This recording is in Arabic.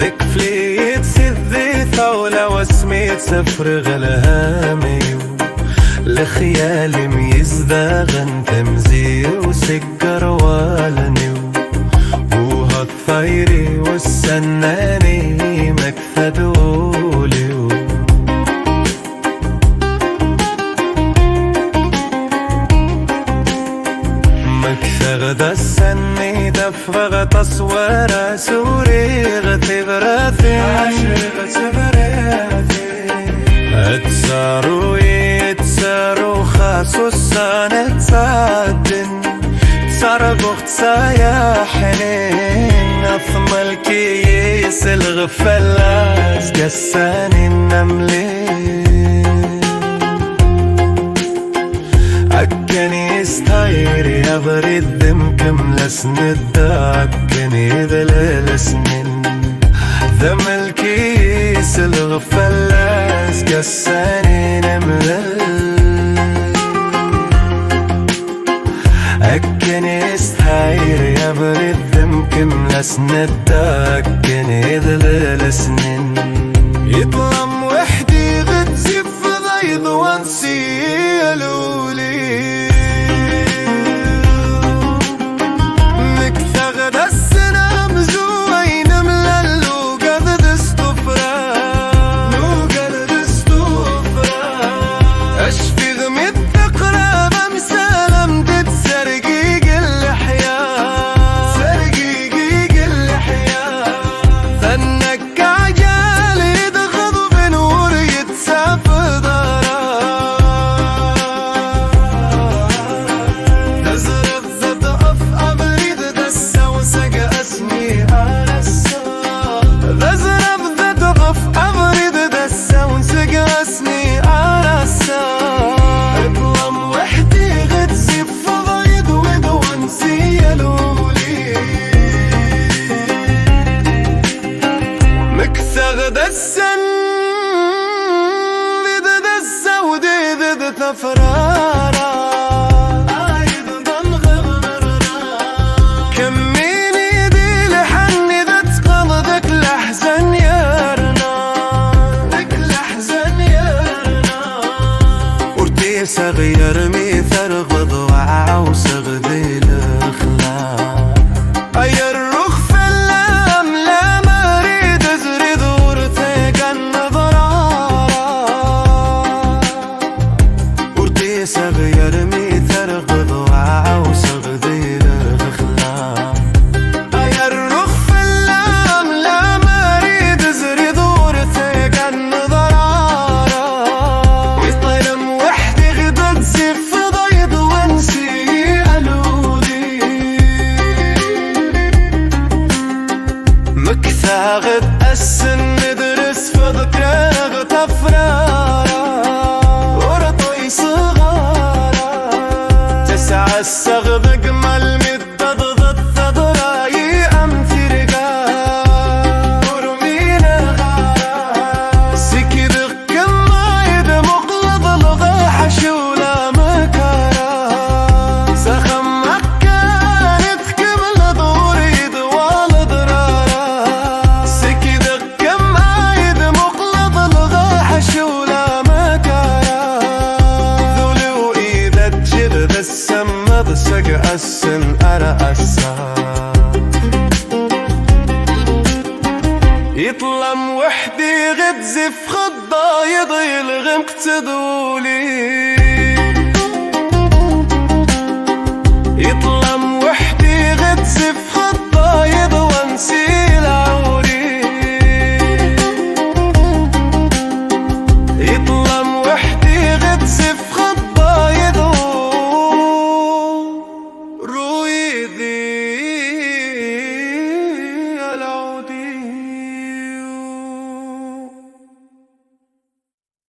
ذك فليت سذي ثولة وسميت سفر غلامي لخيالي ميزداغن تمزي وسكر والني وهالطيري والسناني مكثدولي غدا السني دفغ تصوير سوري غتبرثي عاشق تبرثي اتسارو يتسارو خاصو السنة تصادن تسارقو اختسايا حنين اثم الكيس الغفلاس قساني النملين عكني استايري أبري الدم كم لسند عكني ذلال سنين ذم الكيس الغفلاس قساني نملل عكني استايري أبري الدم كم لسند عكني ذلال سنين يطلم وحدي غتزي في ضيض وانسيلو فرارا عايد ضنغ مرارا كميني دي لحني ذات قلبك لحزن يارنا ذك لحزن يارنا ورتي صغير ميثر غضوع وصغدي الخلاق أي الرخ فلام لا مريد ازرد ورتيك النظرة صغير ميثر غضوع وصغدي الخلاق أي الرخ فلام لا مريد زري دورتك النظرارة يطيرم وحدي غدا تزف ضيض وانسي ألودي مكثا غد السن ندرس في ذكرى تفرارة ورطي صغارة السغب اجمل مدد ضد ضراي امثل قا ورمينا غارة سكد كمايد مقلد لغا حشولا مكارا سخم مكانت كمل دوريد والضرارة سكد كمايد مقلد لغا حشولا مكارا ذولي وإيدت جبد السم سق السن أرأسا يطلم وحدي غد زف خضا يضيل غمك تدولي